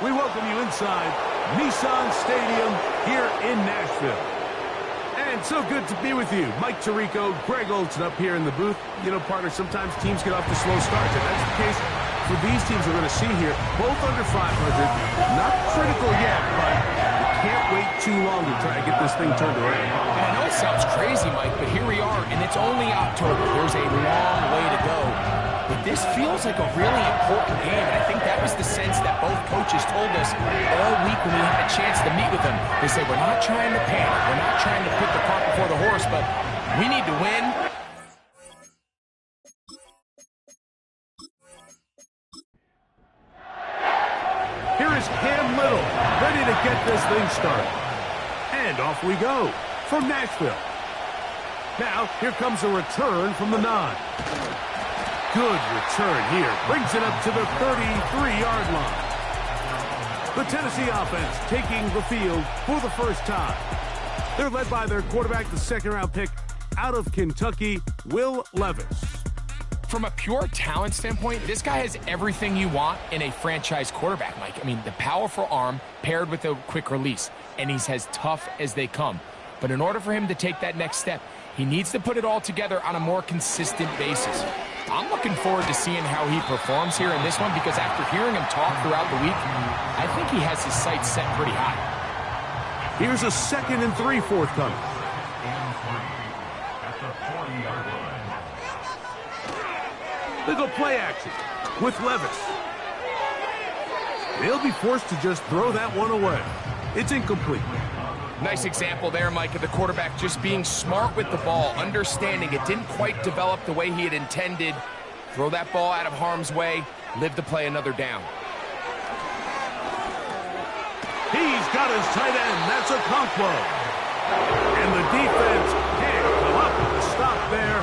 We welcome you inside Nissan Stadium here in Nashville. And so good to be with you. Mike Tirico, Greg Olson up here in the booth. You know, partner, sometimes teams get off to slow starts, and that's the case for these teams we're going to see here. Both under 500. Not critical yet, but you can't wait too long to try to get this thing turned around. And I know it sounds crazy, Mike, but here we are, and it's only October. There's a long way to go. But this feels like a really important game, and I think that was the sense that both coaches told us all week when we had a chance to meet with them. They said, we're not trying to panic, we're not trying to put the cart before the horse, but we need to win. Here is Cam Little, ready to get this thing started. And off we go from Nashville. Now, here comes a return from the 9. Good return here. Brings it up to the 33-yard line. The Tennessee offense taking the field for the first time. They're led by their quarterback, the second-round pick out of Kentucky, Will Levis. From a pure talent standpoint, this guy has everything you want in a franchise quarterback, Mike. I mean, the powerful arm paired with a quick release, and he's as tough as they come. But in order for him to take that next step, he needs to put it all together on a more consistent basis. I'm looking forward to seeing how he performs here in this one because after hearing him talk throughout the week, I think he has his sights set pretty high. Here's a 2nd and 3 forthcoming. They go play action with Levis. They'll be forced to just throw that one away. It's incomplete. Nice example there, Mike, of the quarterback just being smart with the ball, understanding it didn't quite develop the way he had intended. Throw that ball out of harm's way, live to play another down. He's got his tight end. That's a Okonkwo. And the defense can't come up with a stop there.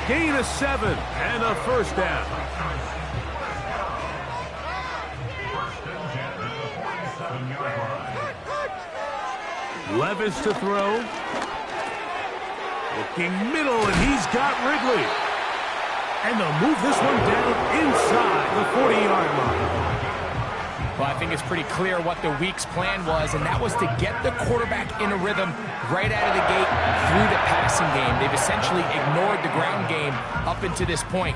Gain of 7 and a first down. Levis to throw. Looking middle, and he's got Ridley. And they'll move this one down inside the 40-yard line. Well, I think it's pretty clear what the week's plan was, and that was to get the quarterback in a rhythm right out of the gate through the passing game. They've essentially ignored the ground game up until this point.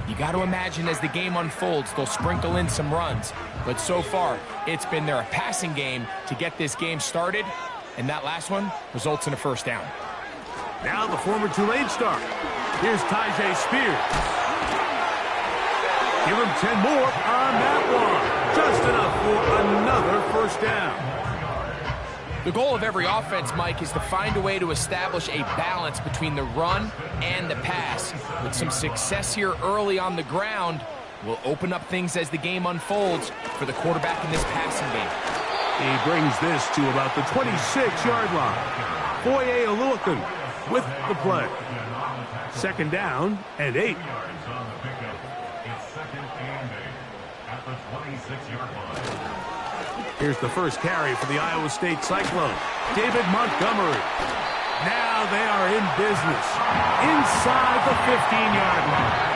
You got to imagine as the game unfolds, they'll sprinkle in some runs. But so far, it's been their passing game to get this game started. And that last one results in a first down. Now the former Tulane star. Here's Tyjae Spears. Give him 10 more on that one. Just enough for another first down. The goal of every offense, Mike, is to find a way to establish a balance between the run and the pass. With some success here early on the ground, will open up things as the game unfolds for the quarterback in this passing game. He brings this to about the 26-yard line. Foye Oluokun with the play. 2nd down and 8. Here's the first carry for the Iowa State Cyclone. David Montgomery. Now they are in business inside the 15-yard line.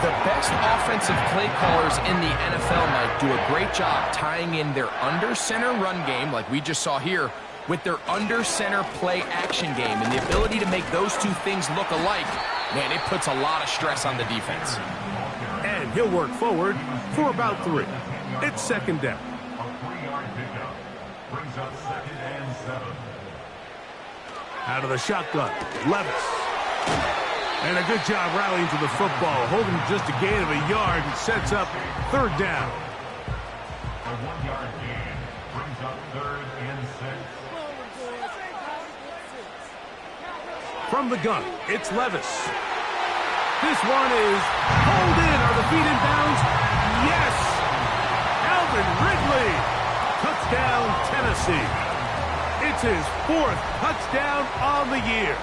The best offensive play callers in the NFL, Mike, do a great job tying in their under-center run game, like we just saw here, with their under-center play action game. And the ability to make those two things look alike, man, it puts a lot of stress on the defense. And he'll work forward for about 3. It's 2nd down. Out of the shotgun, Levis. And a good job rallying to the football, holding just a gain of a yard and sets up 3rd down. A 1-yard gain brings up 3rd and 6. From the gun, it's Levis. This one is pulled in. Are the feet in bounds? Yes! Alvin Ridley. Touchdown, Tennessee. It's his 4th touchdown on the year.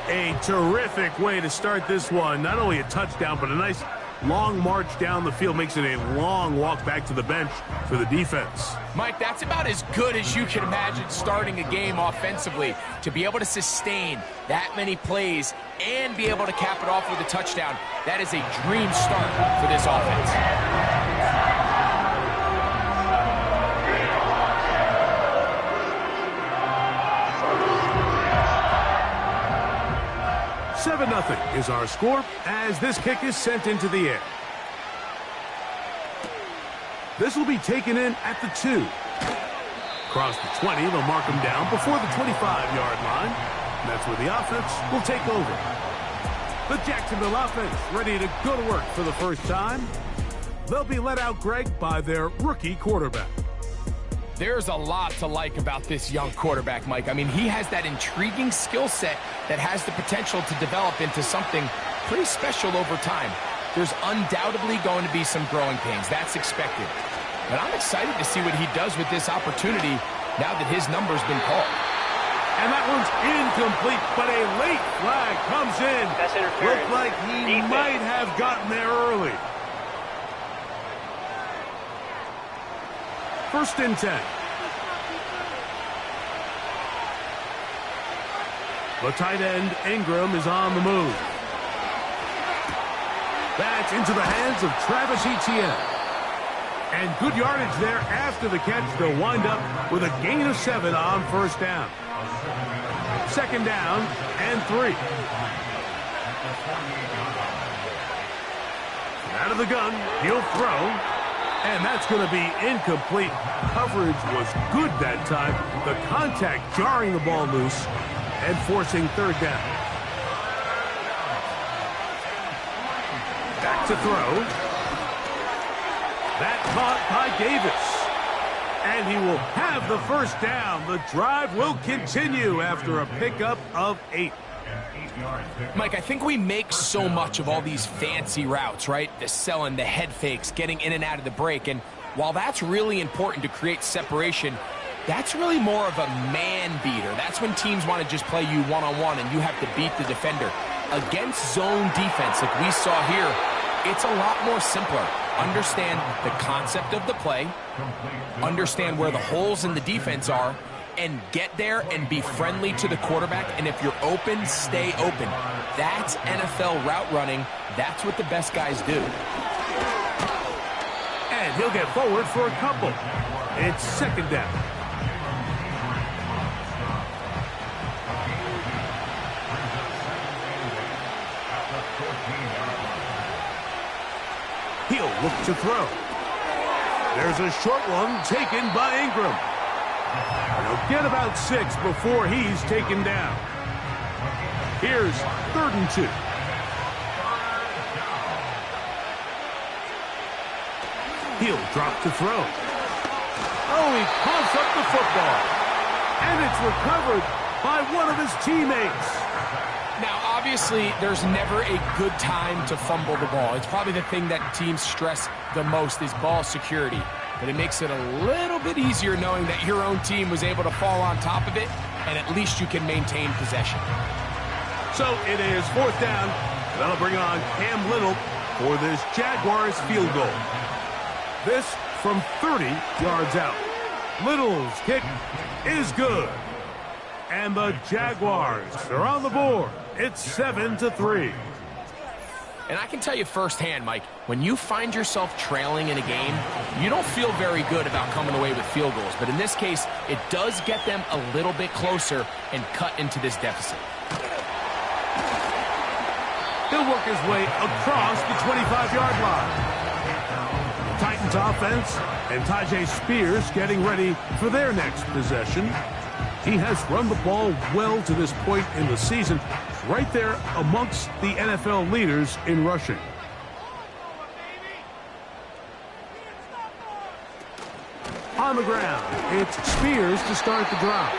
A terrific way to start this one. Not only a touchdown, but a nice long march down the field. Makes it a long walk back to the bench for the defense. Mike, that's about as good as you can imagine starting a game offensively. To be able to sustain that many plays and be able to cap it off with a touchdown, that is a dream start for this offense. 2-0 is our score as this kick is sent into the air. This will be taken in at the 2. Across the 20, they'll mark him down before the 25-yard line. And that's where the offense will take over. The Jacksonville offense ready to go to work for the first time. They'll be let out, Greg, by their rookie quarterback. There's a lot to like about this young quarterback, Mike. I mean, he has that intriguing skill set that has the potential to develop into something pretty special over time. There's undoubtedly going to be some growing pains. That's expected. But I'm excited to see what he does with this opportunity now that his number's been called. And that one's incomplete, but a late flag comes in. That's interference. Looked like he might have gotten there early. 1st and 10. The tight end, Ingram, is on the move. That's into the hands of Travis Etienne. And good yardage there after the catch. They'll wind up with a gain of 7 on 1st down. 2nd down and 3. Out of the gun, he'll throw. And that's going to be incomplete. Coverage was good that time. The contact jarring the ball loose and forcing 3rd down. Back to throw. That caught by Davis. And he will have the 1st down. The drive will continue after a pickup of 8. Mike, I think we make so much of all these fancy routes, right? The selling, the head fakes, getting in and out of the break. And while that's really important to create separation, that's really more of a man beater. That's when teams want to just play you one-on-one and you have to beat the defender. Against zone defense like we saw here, it's a lot more simpler. Understand the concept of the play, understand where the holes in the defense are, and get there and be friendly to the quarterback. And if you're open, stay open. That's NFL route running. That's what the best guys do. And he'll get forward for a couple. It's 2nd down. He'll look to throw. There's a short one taken by Ingram. He'll get about 6 before he's taken down. Here's 3rd and 2. He'll drop to throw. Oh, he coughs up the football. And it's recovered by one of his teammates. Now, obviously, there's never a good time to fumble the ball. It's probably the thing that teams stress the most is ball security. But it makes it a little bit easier knowing that your own team was able to fall on top of it, and at least you can maintain possession. So it is 4th down. That'll bring on Cam Little for this Jaguars field goal. This from 30 yards out. Little's kick is good. And the Jaguars are on the board. It's 7-3. And I can tell you firsthand, Mike, when you find yourself trailing in a game, you don't feel very good about coming away with field goals. But in this case, it does get them a little bit closer and cut into this deficit. He'll work his way across the 25-yard line. Titans offense and Tyjae Spears getting ready for their next possession. He has run the ball well to this point in the season, right there amongst the NFL leaders in rushing. On the ground, it's Spears to start the drive.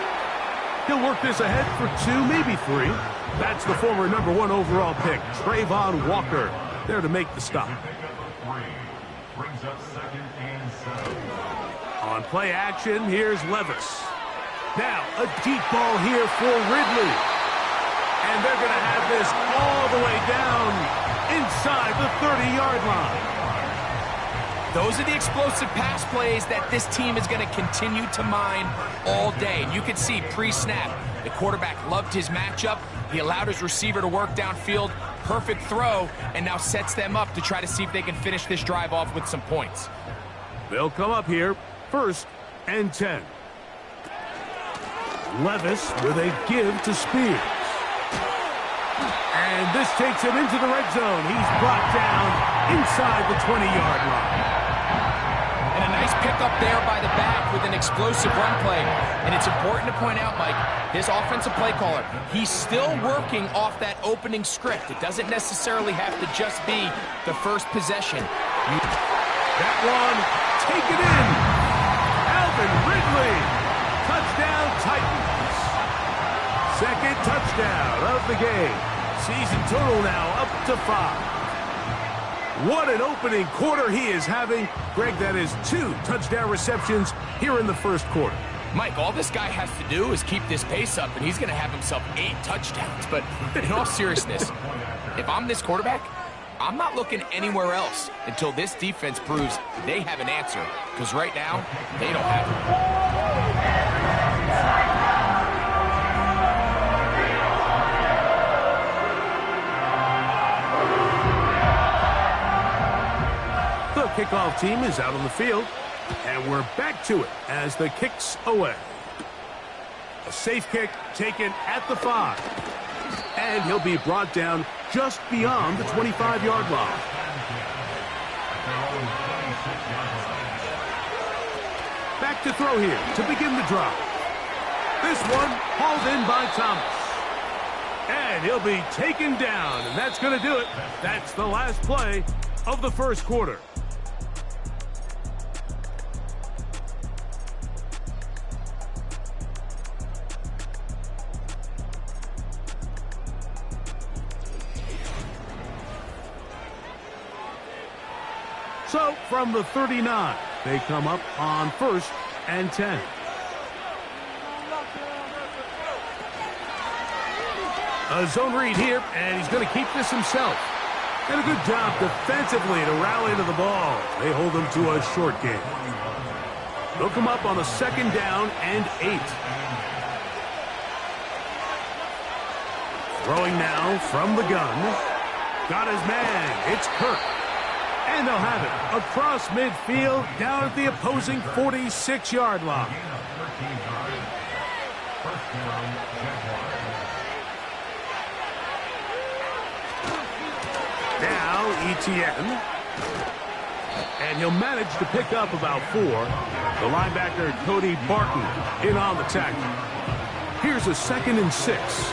He'll work this ahead for 2, maybe 3. That's the former #1 overall pick, Trayvon Walker, there to make the stop. On play action, here's Levis. Now, a deep ball here for Ridley. And they're going to have this all the way down inside the 30-yard line. Those are the explosive pass plays that this team is going to continue to mine all day. And you can see pre-snap, the quarterback loved his matchup. He allowed his receiver to work downfield. Perfect throw, and now sets them up to try to see if they can finish this drive off with some points. They'll come up here, 1st and 10. Levis with a give to Spears. And this takes him into the red zone. He's brought down inside the 20-yard line. And a nice pickup there by the back with an explosive run play. And it's important to point out, Mike, this offensive play caller, he's still working off that opening script. It doesn't necessarily have to just be the first possession. That one, take it in. Alvin Ridley. Touchdown, Titans. Second touchdown of the game. Season total now up to 5. What an opening quarter he is having. Greg, that is 2 touchdown receptions here in the first quarter. Mike, all this guy has to do is keep this pace up, and he's going to have himself 8 touchdowns. But in all seriousness, if I'm this quarterback, I'm not looking anywhere else until this defense proves they have an answer. Because right now, they don't have it. Kickoff team is out on the field, and we're back to it as the kick's away. A safe kick taken at the 5, and he'll be brought down just beyond the 25-yard line. Back to throw here to begin the drive. This one hauled in by Thomas. And he'll be taken down, and that's going to do it. That's the last play of the first quarter. So, from the 39, they come up on 1st and 10. A zone read here, and he's going to keep this himself. And a good job defensively to rally to the ball. They hold him to a short gain. They'll come up on a 2nd down and 8. Throwing now from the gun. Got his man. It's Kirk. And they'll have it across midfield down at the opposing 46-yard line. Now Etienne. And he'll manage to pick up about 4. The linebacker Cody Barton in on the tackle. Here's a 2nd and 6.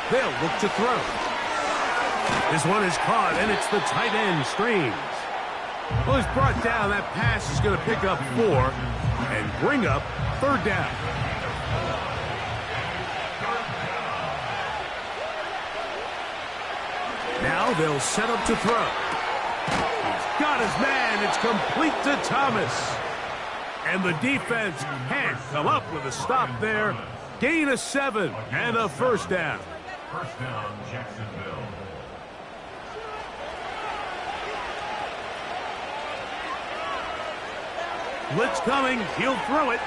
They'll look to throw. This one is caught, and it's the tight end, Strange. Well, he's brought down. That pass is going to pick up 4 and bring up 3rd down. Now they'll set up to throw. He's got his man. It's complete to Thomas. And the defense can't come up with a stop there. Gain of 7 and a 1st down. First down, Jacksonville. Blitz coming. He'll throw it.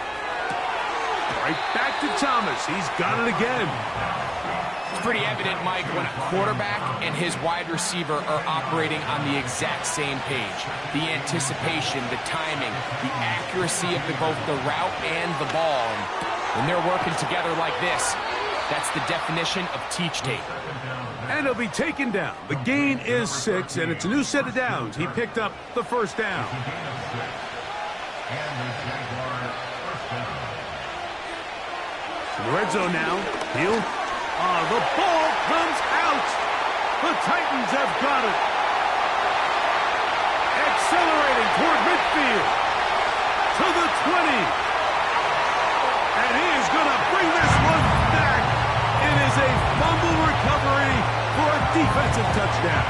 Right back to Thomas. He's got it again. It's pretty evident, Mike, when a quarterback and his wide receiver are operating on the exact same page. The anticipation, the timing, the accuracy of both the route and the ball. And when they're working together like this, that's the definition of teach tape. And he'll be taken down. The gain is 6, and it's a new set of downs. He picked up the 1st down. In the red zone now. The ball comes out. The Titans have got it. Accelerating toward midfield. To the 20. And he is going to bring this one back. It is a fumble recovery for a defensive touchdown.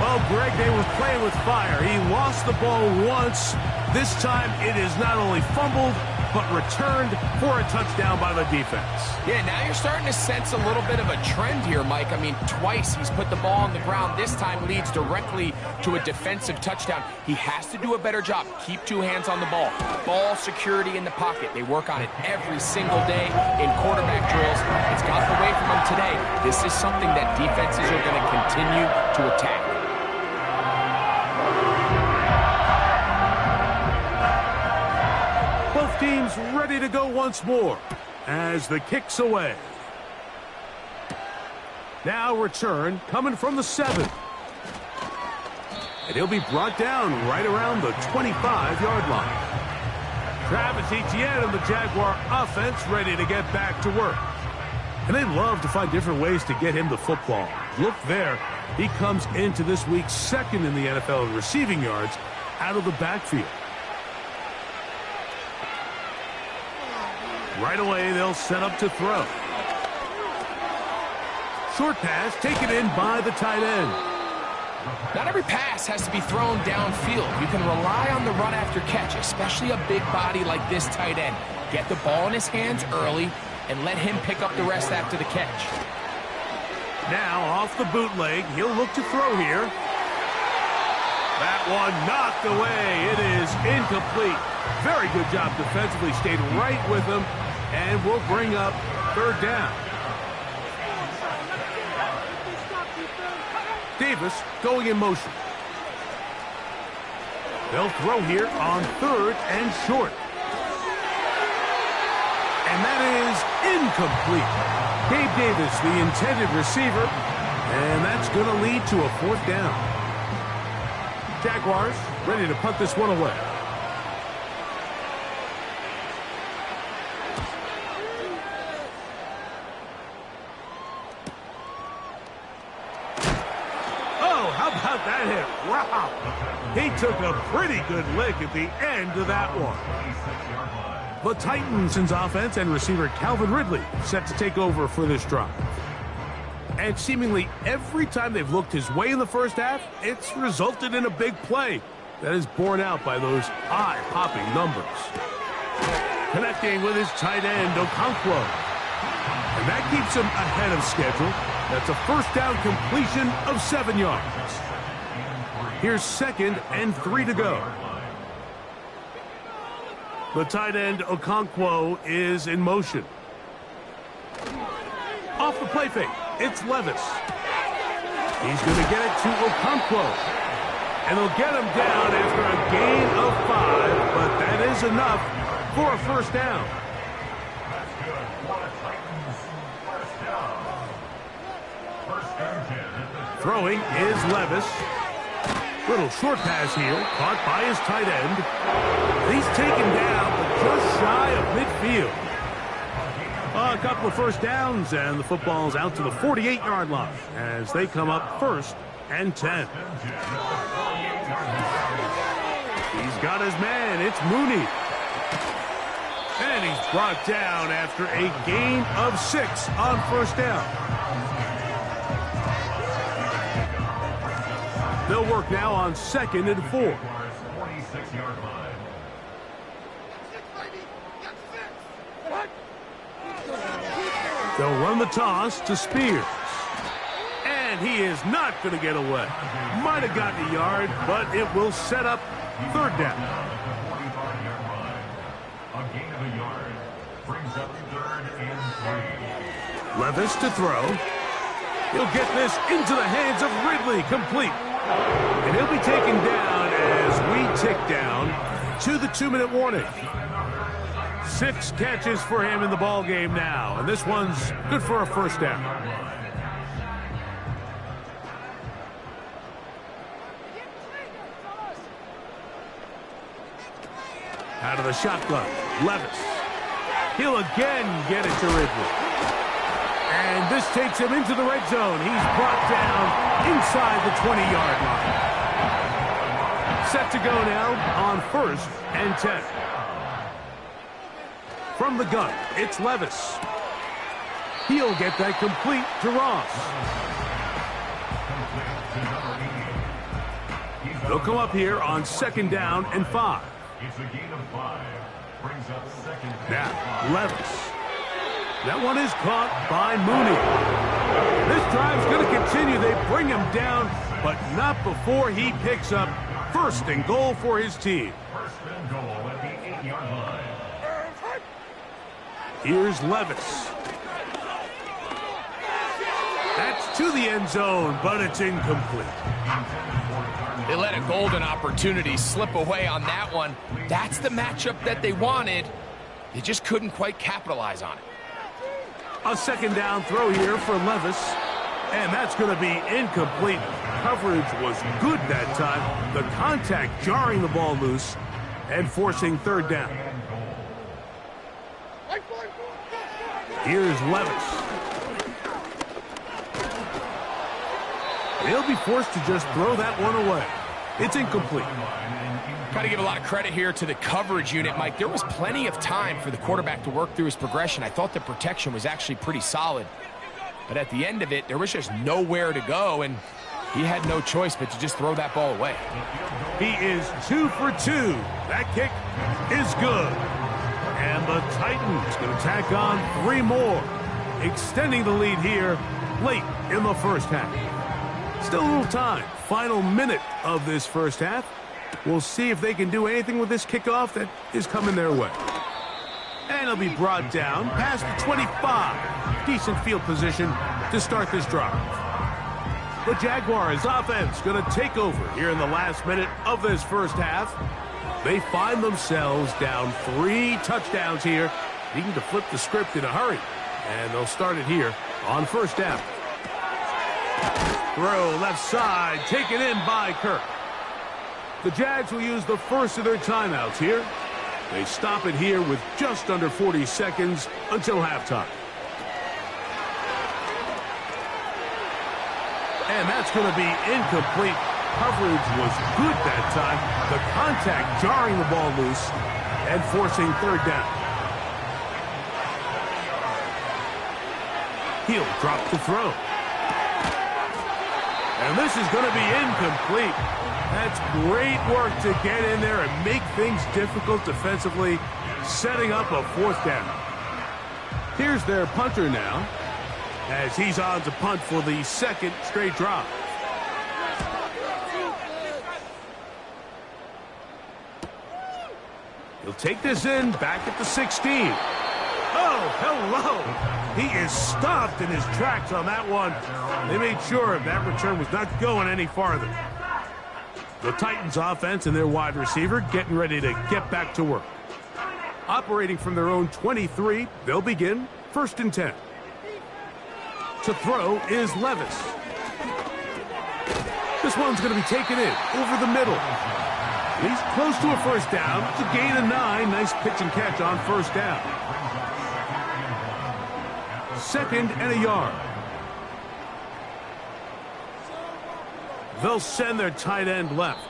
Well, Greg, they were playing with fire. He lost the ball once. This time it is not only fumbled, but returned for a touchdown by the defense. Yeah, now you're starting to sense a little bit of a trend here, Mike. I mean, twice he's put the ball on the ground. This time leads directly to a defensive touchdown. He has to do a better job. Keep 2 hands on the ball. Ball security in the pocket. They work on it every single day in quarterback drills. It's gotten away from him today. This is something that defenses are going to continue to attack. team's ready to go once more as the kick's away. Now return coming from the 7. And he'll be brought down right around the 25-yard line. Travis Etienne and the Jaguar offense ready to get back to work. And they love to find different ways to get him the football. Look there. He comes into this week second in the NFL in receiving yards out of the backfield. Right away, they'll set up to throw. Short pass taken in by the tight end. Not every pass has to be thrown downfield. You can rely on the run after catch, especially a big body like this tight end. Get the ball in his hands early and let him pick up the rest after the catch. Now off the bootleg, he'll look to throw here. That one knocked away. It is incomplete. Very good job defensively. Stayed right with him and will bring up third down. Davis going in motion. They'll throw here on third and short. And that is incomplete. Gabe Davis, the intended receiver, and that's going to lead to a fourth down. Jaguars ready to punt this one away. Oh, how about that hit? Wow. He took a pretty good lick at the end of that one. The Titans' offense and receiver Calvin Ridley set to take over for this drive. And seemingly every time they've looked his way in the first half, it's resulted in a big play that is borne out by those eye-popping numbers. Connecting with his tight end, Okonkwo. And that keeps him ahead of schedule. That's a first down completion of 7 yards. Here's 2nd and 3 to go. The tight end, Okonkwo, is in motion. Off the play fake, it's Levis. He's going to get it to Okonkwo. And they'll get him down after a gain of 5, but that is enough for a first down. Throwing is Levis. Little short pass here, caught by his tight end. He's taken down, but just shy of midfield. A couple of first downs, and the football's out to the 48-yard line as they come up 1st and 10. He's got his man. It's Mooney. And he's brought down after a gain of 6 on first down. They'll work now on 2nd and 4. They'll run the toss to Spears. And he is not going to get away. Might have gotten a yard, but it will set up third down. A gain of a yard brings up 3rd and 3. Levis to throw. He'll get this into the hands of Ridley, complete. And he'll be taken down as we tick down to the 2-minute warning. 6 catches for him in the ball game now, and this one's good for a first down. Out of the shotgun, Levis. He'll again get it to Ridley. And this takes him into the red zone. He's brought down inside the 20-yard line. Set to go now on 1st and 10. From the gun, it's Levis. He'll get that complete to Ross. They'll come up here on 2nd down and 5. It's a gain of 5. Brings up 2nd. Now, Levis. That one is caught by Mooney. This drive's going to continue. They bring him down, but not before he picks up 1st and goal for his team. 1st and goal at the 8-yard line. Here's Levis. That's to the end zone, but it's incomplete. They let a golden opportunity slip away on that one. That's the matchup that they wanted, They just couldn't quite capitalize on it. A second down throw here for Levis. And that's going to be incomplete. Coverage was good that time. The contact jarring the ball loose and forcing third down. Here's Levis. He'll be forced to just throw that one away. It's incomplete. Got to give a lot of credit here to the coverage unit, Mike. There was plenty of time for the quarterback to work through his progression. I thought the protection was actually pretty solid. But at the end of it, there was just nowhere to go, and he had no choice but to just throw that ball away. He is 2 for 2. That kick is good. And the Titans going to tack on 3 more, extending the lead here late in the first half. Still a little time. Final minute of this first half. We'll see if they can do anything with this kickoff that is coming their way. And it'll be brought down past the 25. Decent field position to start this drive. The Jaguars offense going to take over here in the last minute of this first half. They find themselves down 3 touchdowns here, needing to flip the script in a hurry. And they'll start it here on first down. Throw left side, taken in by Kirk. The Jags will use the first of their timeouts here. They stop it here with just under 40 seconds until halftime. And that's going to be incomplete. Coverage was good that time. The contact jarring the ball loose and forcing third down. He'll drop the throw. And this is going to be incomplete. That's great work to get in there and make things difficult defensively, setting up a fourth down. Here's their punter now, as he's on to punt for the second straight drive. He'll take this in back at the 16. Oh, hello. He is stopped in his tracks on that one. They made sure that return was not going any farther. The Titans offense and their wide receiver getting ready to get back to work. Operating from their own 23, they'll begin first and 10. To throw is Levis. This one's going to be taken in over the middle. He's close to a first down. It's a gain of 9. Nice pitch and catch on first down. Second and a yard. They'll send their tight end left.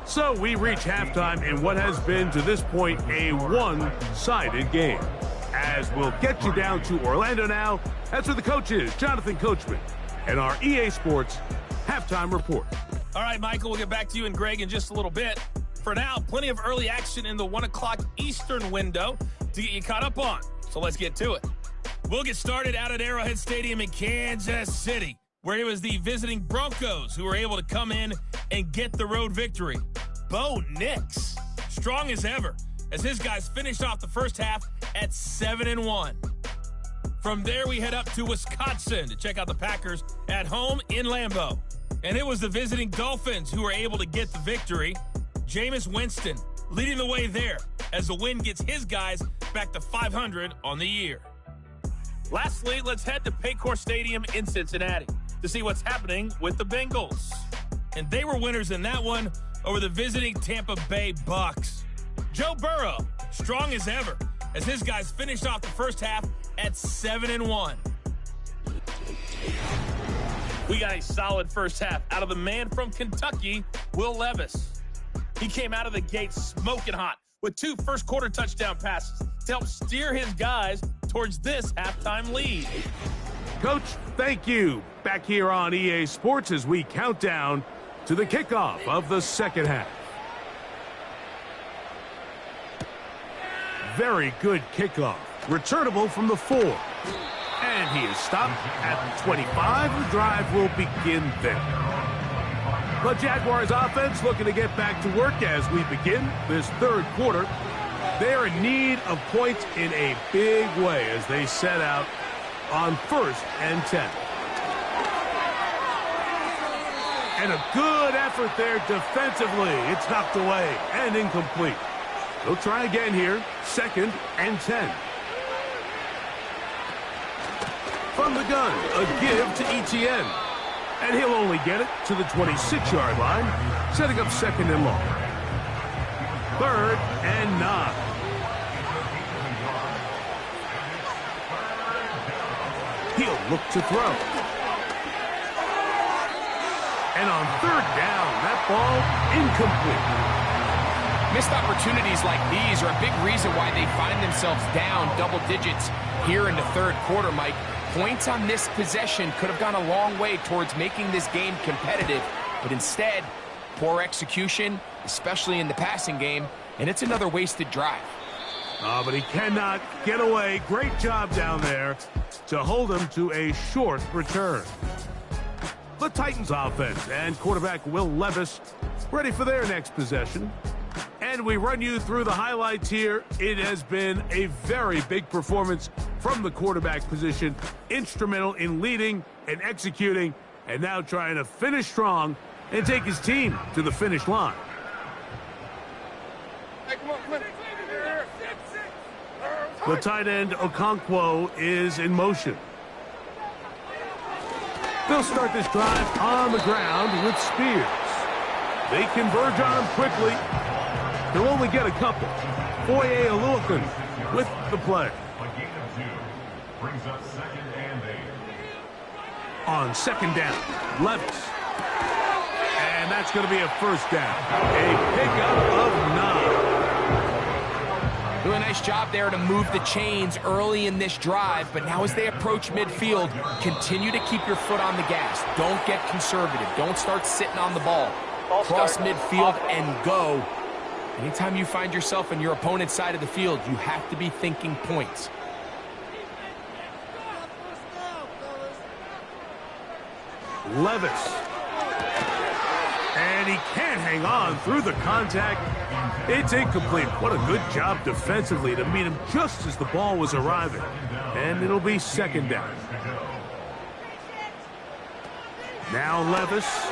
So we reach halftime in what has been, to this point, a one-sided game. As we'll get you down to Orlando now, that's where the coach is, Jonathan Coachman, and our EA Sports halftime report. All right, Michael, we'll get back to you and Greg in just a little bit. For now, plenty of early action in the 1 o'clock Eastern window to get you caught up on. So let's get to it. We'll get started out at Arrowhead Stadium in Kansas City, where it was the visiting Broncos who were able to come in and get the road victory. Bo Nix, strong as ever, as his guys finished off the first half at 7-1. From there, we head up to Wisconsin to check out the Packers at home in Lambeau. And it was the visiting Dolphins who were able to get the victory. Jameis Winston leading the way there as the win gets his guys back to 500 on the year. Lastly, let's head to Paycor Stadium in Cincinnati to see what's happening with the Bengals. And they were winners in that one over the visiting Tampa Bay Bucks. Joe Burrow, strong as ever, as his guys finished off the first half at 7-1. We got a solid first half out of the man from Kentucky, Will Levis. He came out of the gate smoking hot with 2 first-quarter touchdown passes to help steer his guys towards this halftime lead. Coach, thank you. Back here on EA Sports as we count down to the kickoff of the second half. Very good kickoff. Returnable from the 4. And he is stopped at the 25. The drive will begin there. The Jaguars offense looking to get back to work as we begin this third quarter. They're in need of points in a big way as they set out on first and 10. And a good effort there defensively. It's knocked away and incomplete. He'll try again here. 2nd and 10. From the gun, a give to Etienne. And he'll only get it to the 26-yard line, setting up 2nd and long. 3rd and 9. He'll look to throw. And on 3rd down, that ball incomplete. Missed opportunities like these are a big reason why they find themselves down double digits here in the 3rd quarter, Mike. Points on this possession could have gone a long way towards making this game competitive, but instead, poor execution, especially in the passing game, and it's another wasted drive. Oh, but he cannot get away. Great job down there to hold him to a short return. The Titans offense and quarterback Will Levis ready for their next possession. And we run you through the highlights here. It has been a very big performance from the quarterback position. Instrumental in leading and executing, and now trying to finish strong and take his team to the finish line. The tight end Okonkwo is in motion. They'll start this drive on the ground with Spears. They converge on him quickly. He'll only get a couple. Foye Oluokun with the play. A gain of 2 brings up 2nd and 8. On 2nd down, Levis. And that's going to be a 1st down. A pickup of 9. Do a nice job there to move the chains early in this drive, but now as they approach midfield, continue to keep your foot on the gas. Don't get conservative. Don't start sitting on the ball. Cross midfield and go. Anytime you find yourself on your opponent's side of the field, you have to be thinking points. Levis. And he can't hang on through the contact. It's incomplete. What a good job defensively to meet him just as the ball was arriving. And it'll be 2nd down. Now Levis.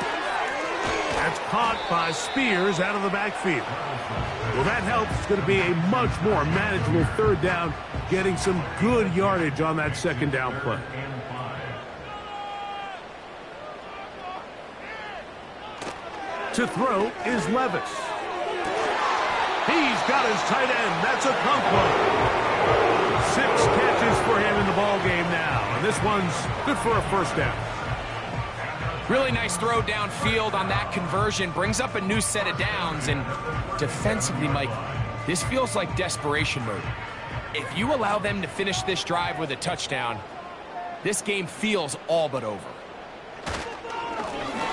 That's caught by Spears out of the backfield. Well, that helps. It's going to be a much more manageable 3rd down, getting some good yardage on that 2nd down play. To throw is Levis. He's got his tight end. That's Okonkwo. 6 catches for him in the ball game now. And this one's good for a 1st down. Really nice throw downfield on that conversion. Brings up a new set of downs. And defensively, Mike, this feels like desperation mode. If you allow them to finish this drive with a touchdown, this game feels all but over.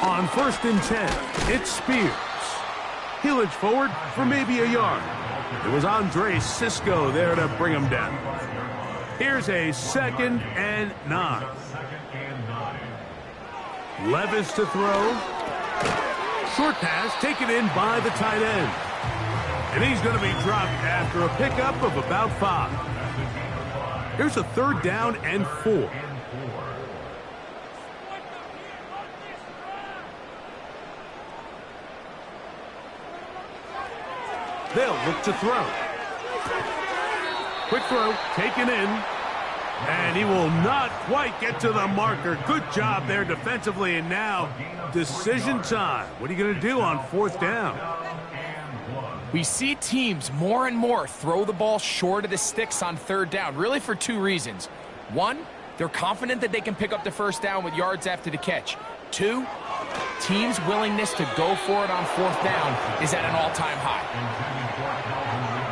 On 1st and 10, it's Spears. He'll edge forward for maybe a yard. It was Andre Cisco there to bring him down. Here's a 2nd and 9. Levis to throw. Short pass taken in by the tight end. And he's going to be dropped after a pickup of about 5. Here's a 3rd down and 4. They'll look to throw. Quick throw, taken in. And he will not quite get to the marker. Good job there defensively. And now, decision time. What are you going to do on 4th down? We see teams more and more throw the ball short of the sticks on 3rd down, really for 2 reasons. 1, they're confident that they can pick up the 1st down with yards after the catch. 2, teams' willingness to go for it on 4th down is at an all-time high.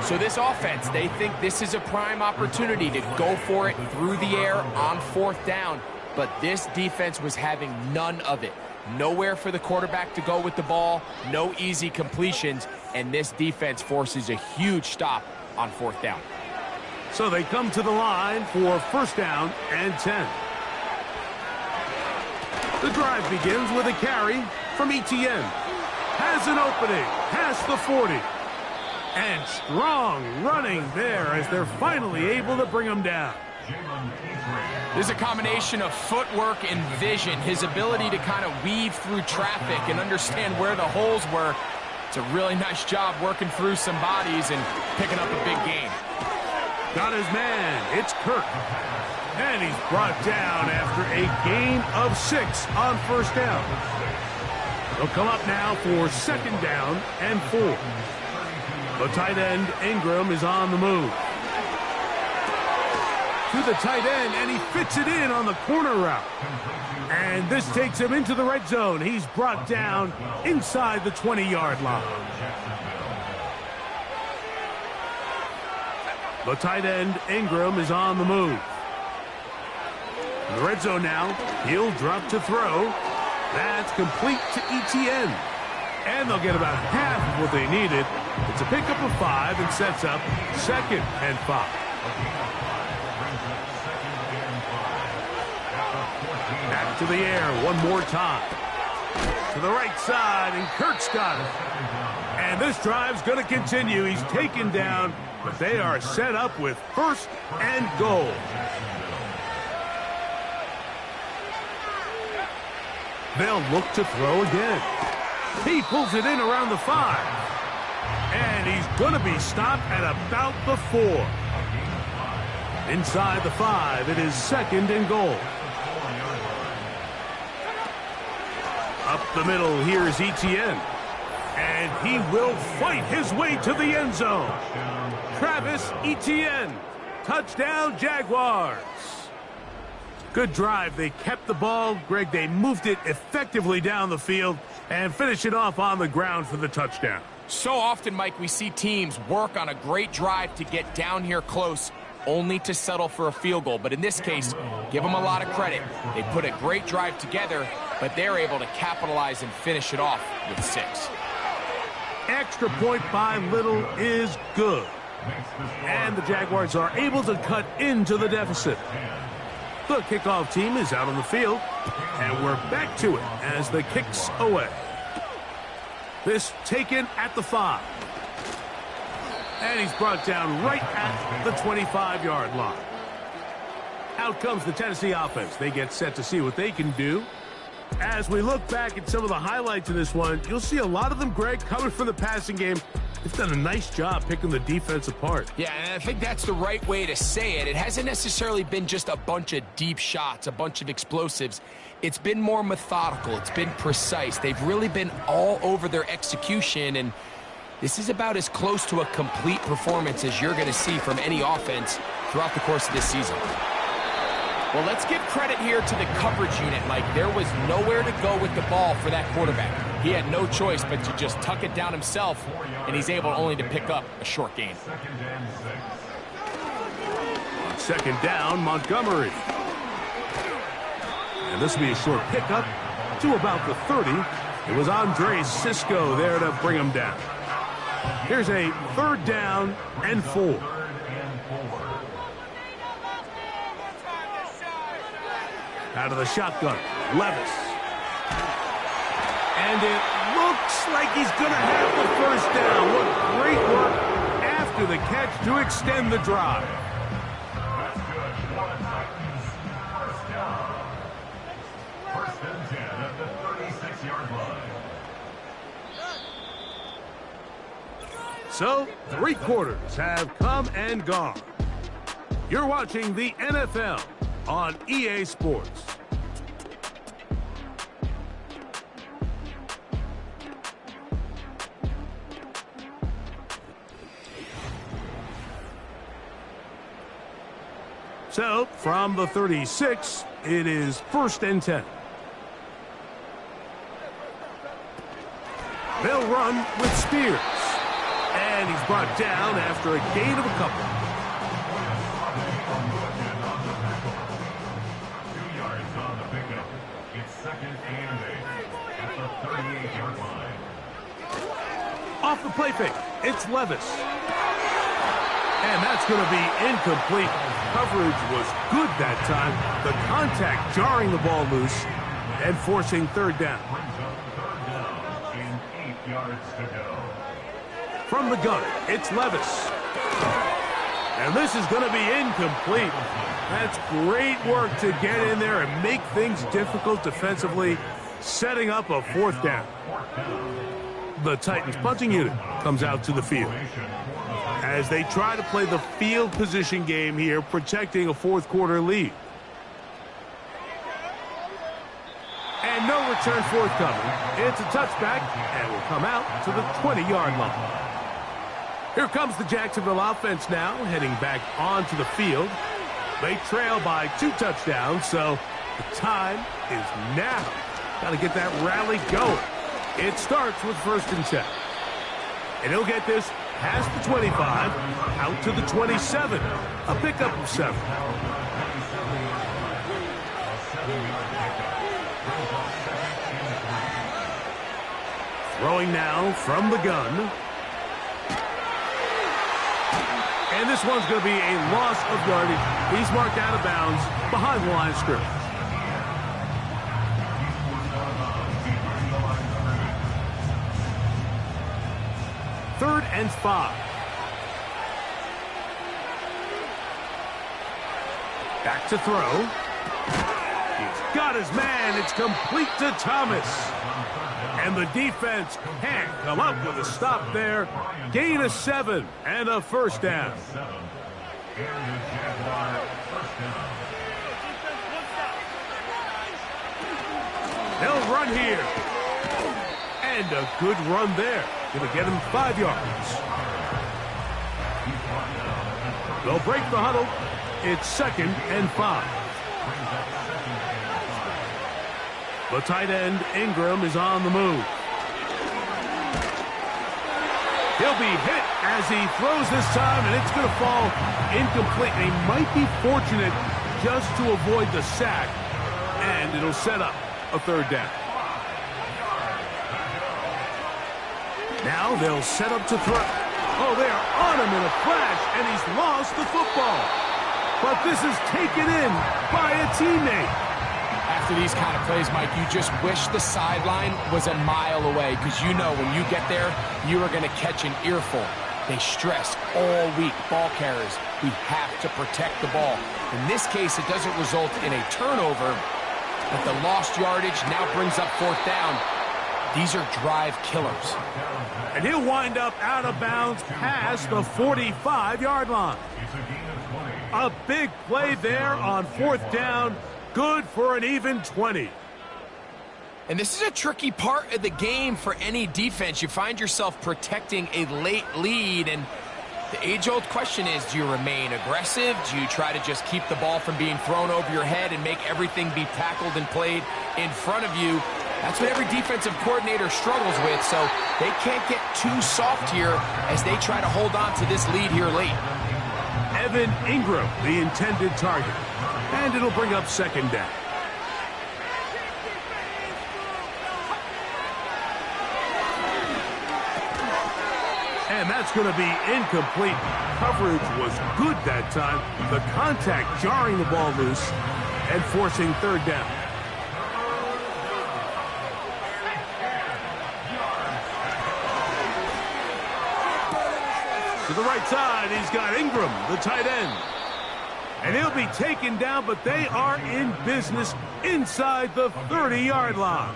So this offense, they think this is a prime opportunity to go for it through the air on 4th down. But this defense was having none of it. Nowhere for the quarterback to go with the ball, no easy completions, and this defense forces a huge stop on 4th down. So they come to the line for 1st down and 10. The drive begins with a carry from Etienne. Has an opening past the 40. And strong running there as they're finally able to bring him down. There's a combination of footwork and vision, his ability to kind of weave through traffic and understand where the holes were. It's a really nice job working through some bodies and picking up a big gain. Got his man. It's Kirk. And he's brought down after a gain of 6 on first down. They'll come up now for second down and 4. The tight end, Ingram, is on the move. To the tight end, and he fits it in on the corner route. And this takes him into the red zone. He's brought down inside the 20-yard line. The tight end, Ingram, is on the move. In the red zone now, he'll drop to throw. That's complete to ETN. And they'll get about half of what they needed. It's a pickup of 5 and sets up second and 5. Back to the air one more time. To the right side, and Kirk's got it. And this drive's going to continue. He's taken down, but they are set up with first and goal. They'll look to throw again. He pulls it in around the 5. And he's going to be stopped at about the 4. Inside the 5, it is second and goal. Up the middle, here's Etienne. And he will fight his way to the end zone. Travis Etienne. Touchdown, Jaguars. Good drive. They kept the ball. Greg, they moved it effectively down the field and finish it off on the ground for the touchdown. So often, Mike, we see teams work on a great drive to get down here close, only to settle for a field goal. But in this case, give them a lot of credit. They put a great drive together, but they're able to capitalize and finish it off with 6. Extra point by Little is good. And the Jaguars are able to cut into the deficit. The kickoff team is out on the field, and we're back to it as the kicks away. This taken at the 5. And he's brought down right at the 25-yard line. Out comes the Tennessee offense. They get set to see what they can do. As we look back at some of the highlights in this one, you'll see a lot of them, Greg, coming from the passing game. They've done a nice job picking the defense apart. Yeah, and I think that's the right way to say it. It hasn't necessarily been just a bunch of deep shots, a bunch of explosives. It's been more methodical. It's been precise. They've really been all over their execution, and this is about as close to a complete performance as you're going to see from any offense throughout the course of this season. Well, let's give credit here to the coverage unit, Mike. There was nowhere to go with the ball for that quarterback. He had no choice but to just tuck it down himself, and he's able only to pick up a short gain. On second down, Montgomery. And this will be a short pickup to about the 30. It was Andre Cisco there to bring him down. Here's a third down and 4. Out of the shotgun, Levis. And it looks like he's going to have the first down. What great work after the catch to extend the drive. That's good. First down. First and 10 at the 36-yard line. So, 3 quarters have come and gone. You're watching the NFL on EA Sports. So, from the 36, it is first and 10. They'll run with Spears. And he's brought down after a gain of a couple. 2 yards on the pickup. It's second and 8 at the 38-yard line. Off the play fake, it's Levis. And that's going to be incomplete. Coverage was good that time. The contact jarring the ball loose and forcing third down. Brings up third down and 8 yards to go. From the gun, it's Levis. And this is going to be incomplete. That's great work to get in there and make things difficult defensively, setting up a fourth down. The Titans punting unit comes out to the field as they try to play the field position game here, protecting a fourth quarter lead. And no return forthcoming. It's a touchback and will come out to the 20-yard line. Here comes the Jacksonville offense now, heading back onto the field. They trail by 2 touchdowns, so the time is now. Got to get that rally going. It starts with 1st and 10. And he'll get this past the 25, out to the 27. A pickup of 7. Throwing now from the gun. And this one's going to be a loss of yardage. He's marked out of bounds behind the line of scrimmage. Third and 5. Back to throw. He's got his man. It's complete to Thomas. And the defense can't come up with a stop there. Gain of 7 and a first down. They'll run here. And a good run there. Going to get him 5 yards. They'll break the huddle. It's 2nd and 5. The tight end, Ingram, is on the move. He'll be hit as he throws this time, and it's going to fall incomplete. And he might be fortunate just to avoid the sack, and it'll set up a 3rd down. Now they'll set up to throw. Oh, they are on him in a flash, and he's lost the football. But this is taken in by a teammate. After these kind of plays, Mike, you just wish the sideline was a mile away, because you know when you get there, you are going to catch an earful. They stress all week, ball carriers, we have to protect the ball. In this case, it doesn't result in a turnover, but the lost yardage now brings up 4th down. These are drive killers. And he'll wind up out of bounds past the 45-yard line. A big play there on 4th down. Good for an even 20. And this is a tricky part of the game for any defense. You find yourself protecting a late lead, and the age-old question is, do you remain aggressive? Do you try to just keep the ball from being thrown over your head and make everything be tackled and played in front of you? That's what every defensive coordinator struggles with, so they can't get too soft here as they try to hold on to this lead here late. Evan Ingram, the intended target. And it'll bring up 2nd down. And that's going to be incomplete. Coverage was good that time. The contact jarring the ball loose and forcing 3rd down. To the right side, he's got Ingram, the tight end. And he'll be taken down, but they are in business inside the 30-yard line.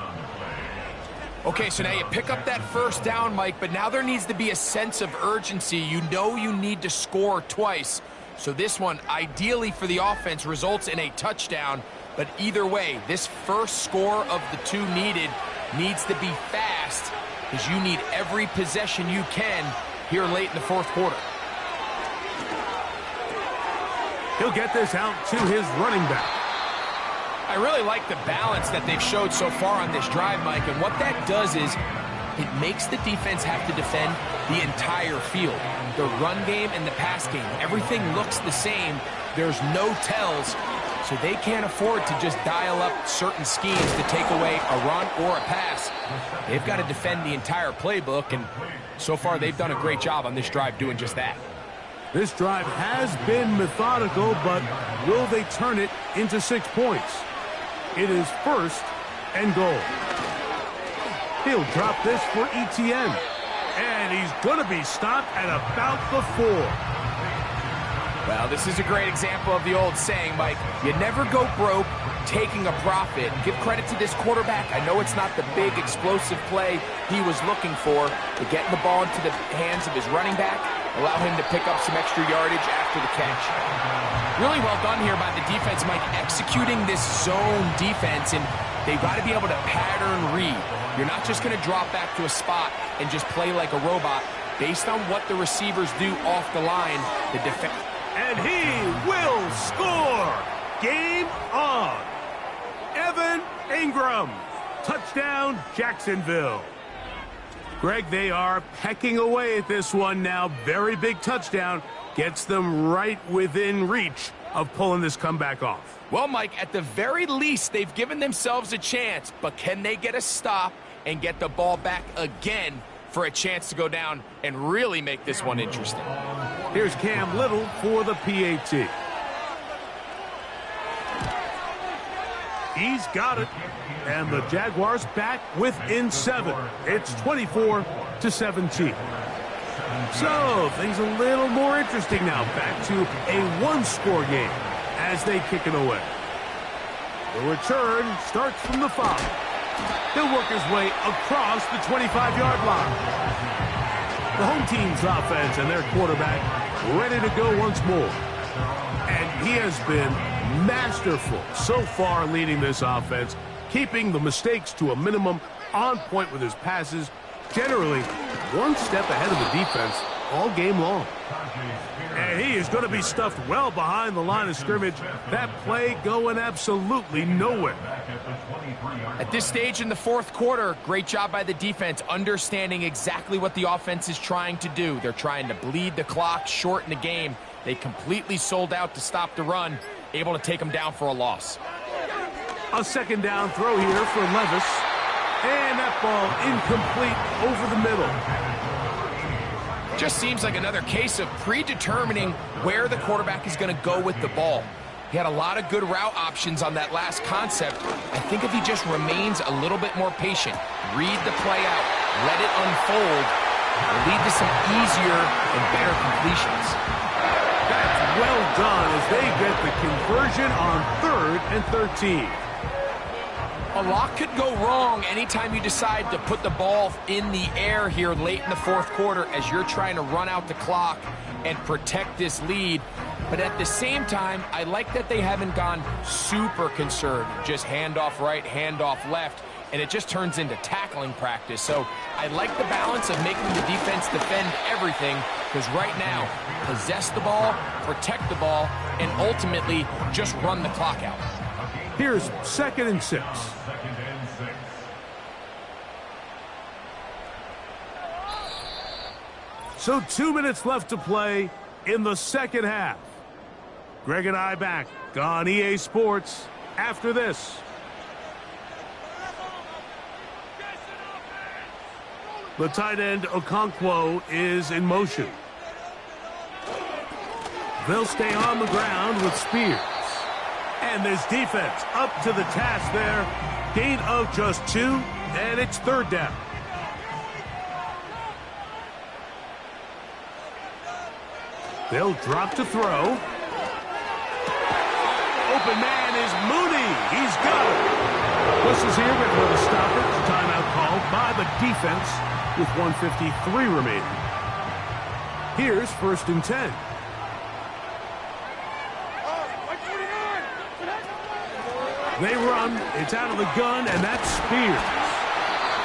Okay, so now you pick up that 1st down, Mike, but now there needs to be a sense of urgency. You know you need to score twice. So this one, ideally for the offense, results in a touchdown. But either way, this first score of the 2 needed needs to be fast, because you need every possession you can here late in the 4th quarter. He'll get this out to his running back. I really like the balance that they've showed so far on this drive, Mike, and what that does is it makes the defense have to defend the entire field. The run game and the pass game, everything looks the same. There's no tells, so they can't afford to just dial up certain schemes to take away a run or a pass. They've got to defend the entire playbook, and so far they've done a great job on this drive doing just that. This drive has been methodical, but will they turn it into 6 points? It is 1st and goal. He'll drop this for Etienne. And he's going to be stopped at about the 4. Well, this is a great example of the old saying, Mike. You never go broke taking a profit. Give credit to this quarterback. I know it's not the big explosive play he was looking for, but getting the ball into the hands of his running back, allow him to pick up some extra yardage after the catch. Really well done here by the defense, Mike, executing this zone defense, and they've got to be able to pattern read. You're not just going to drop back to a spot and just play like a robot. Based on what the receivers do off the line, the defense... And he will score! Game on! Evan Ingram. Touchdown, Jacksonville. Greg, they are pecking away at this one now. Very big touchdown. Gets them right within reach of pulling this comeback off. Well, Mike, at the very least, they've given themselves a chance, but can they get a stop and get the ball back again for a chance to go down and really make this one interesting? Here's Cam Little for the PAT. He's got it. And the Jaguars back within 7. It's 24-17. So things a little more interesting now. Back to a one-score game as they kick it away. The return starts from the 5. He'll work his way across the 25-yard line. The home team's offense and their quarterback ready to go once more. And he has been masterful so far leading this offense, keeping the mistakes to a minimum, on point with his passes, generally one step ahead of the defense all game long. And he is going to be stuffed well behind the line of scrimmage. That play going absolutely nowhere. At this stage in the fourth quarter, great job by the defense, understanding exactly what the offense is trying to do. They're trying to bleed the clock, shorten the game. They completely sold out to stop the run, able to take them down for a loss. A second down throw here for Levis. And that ball incomplete over the middle. Just seems like another case of predetermining where the quarterback is going to go with the ball. He had a lot of good route options on that last concept. I think if he just remains a little bit more patient, read the play out, let it unfold, will lead to some easier and better completions. That's well done as they get the conversion on 3rd and 13. A lot could go wrong anytime you decide to put the ball in the air here late in the fourth quarter as you're trying to run out the clock and protect this lead. But at the same time, I like that they haven't gone super conservative, just handoff right, handoff left, and it just turns into tackling practice. So I like the balance of making the defense defend everything, because right now, possess the ball, protect the ball, and ultimately just run the clock out. Here's 2nd and 6. So 2 minutes left to play in the second half. Greg and I back on EA Sports after this. The tight end Okonkwo is in motion. They'll stay on the ground with Spears. And this defense up to the task there. Gain of just 2, and it's 3rd down. They'll drop to throw. Open man is Mooney. He's got it. Pushes here before the stoppage. Timeout called by the defense with 1:53 remaining. Here's 1st and 10. They run, it's out of the gun, and that's Spears.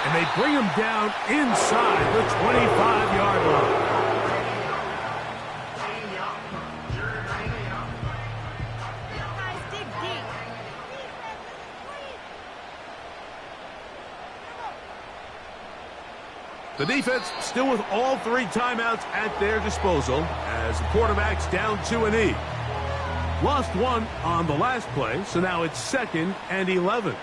And they bring him down inside the 25-yard line. The defense still with all 3 timeouts at their disposal as the quarterback's down 2 and E. Lost 1 on the last play, so now it's 2nd and 11.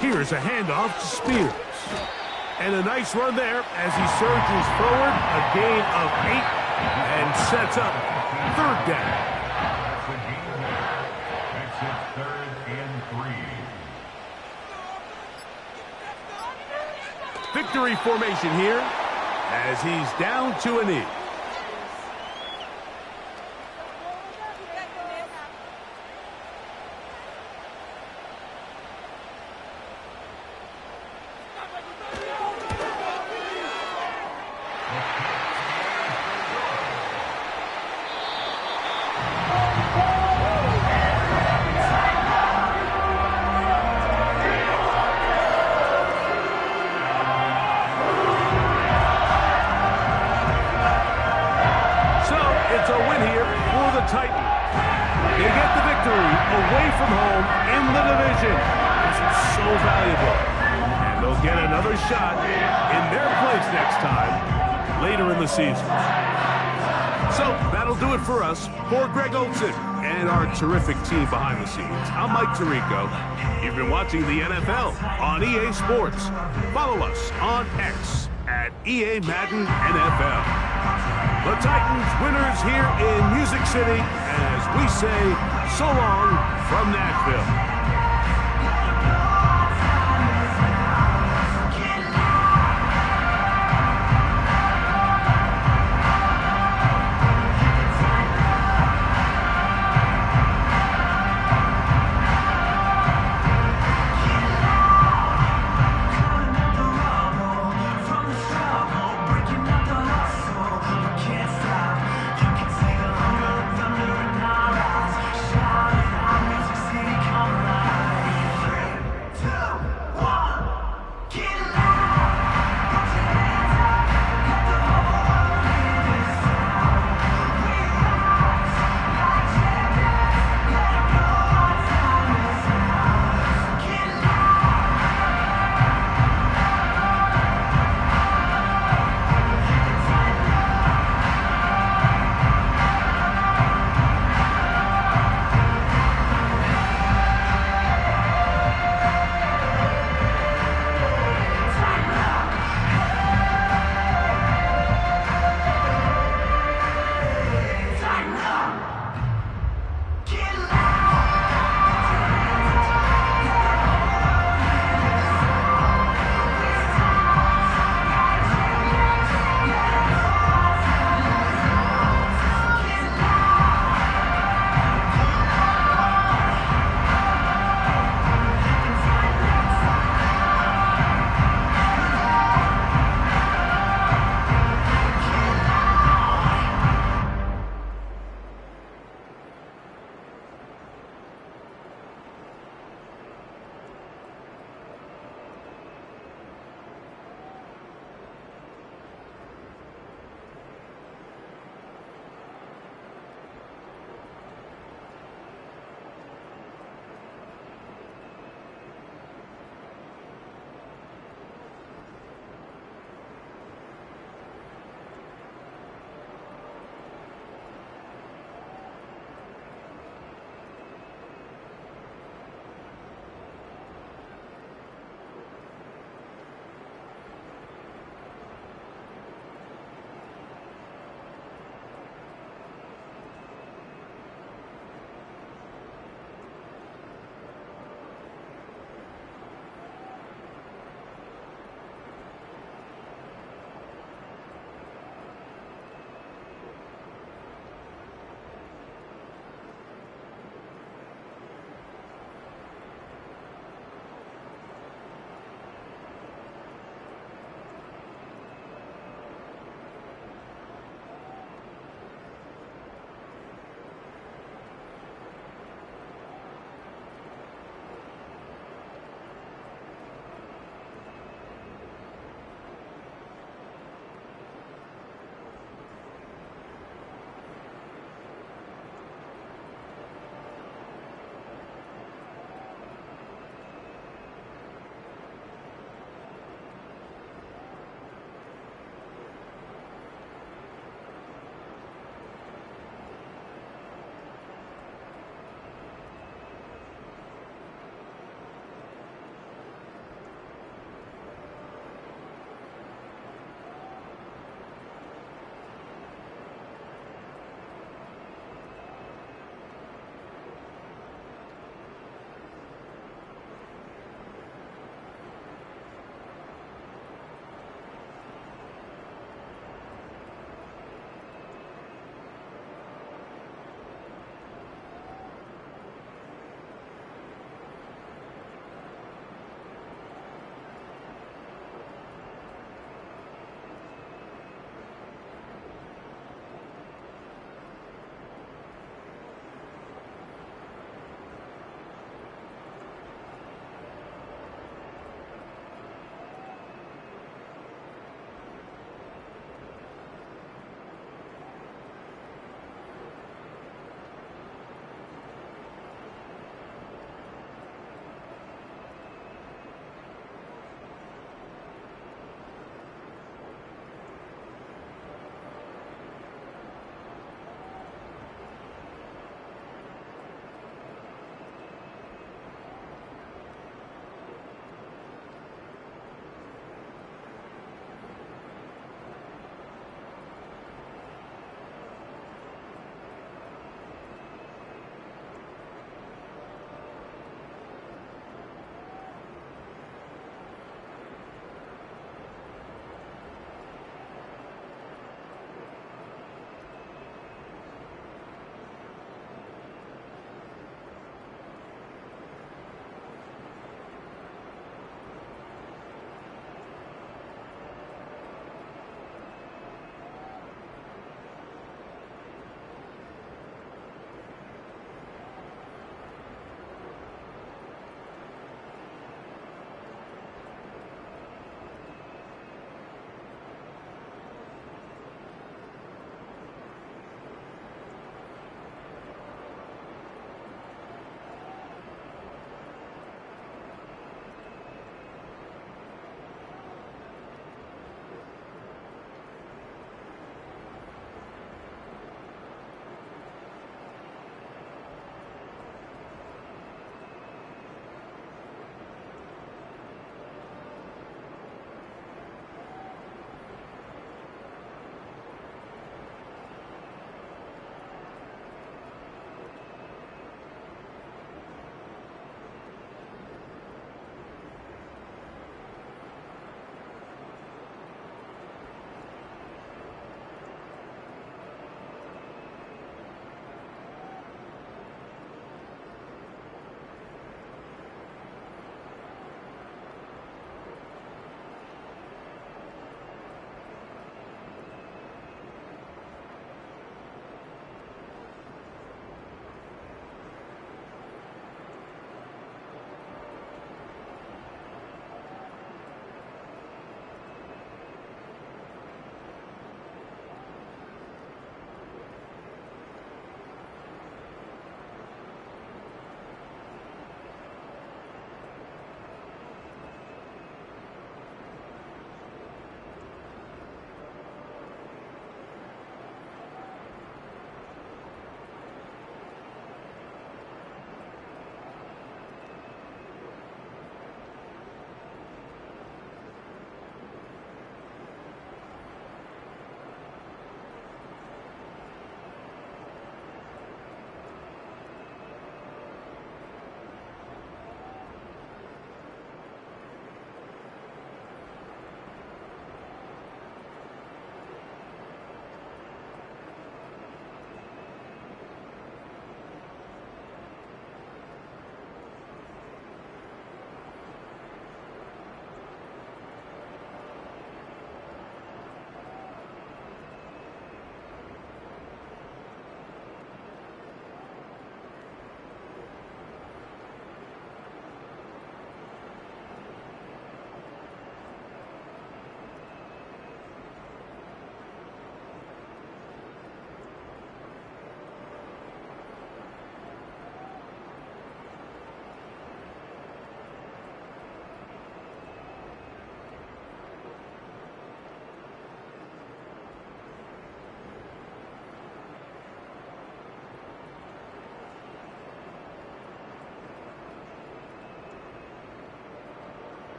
Here's a handoff to Spears. And a nice run there as he surges forward, a gain of 8, and sets up 3rd down. Victory formation here. as he's down to a knee. It's a win here for the Titans. They get the victory away from home in the division. This is so valuable. And they'll get another shot in their place next time later in the season. So that'll do it for us. For Greg Olsen and our terrific team behind the scenes, I'm Mike Tirico. You've been watching the NFL on EA Sports. Follow us on X at EA Madden NFL. The Titans winners here in Music City as we say so long from Nashville. Come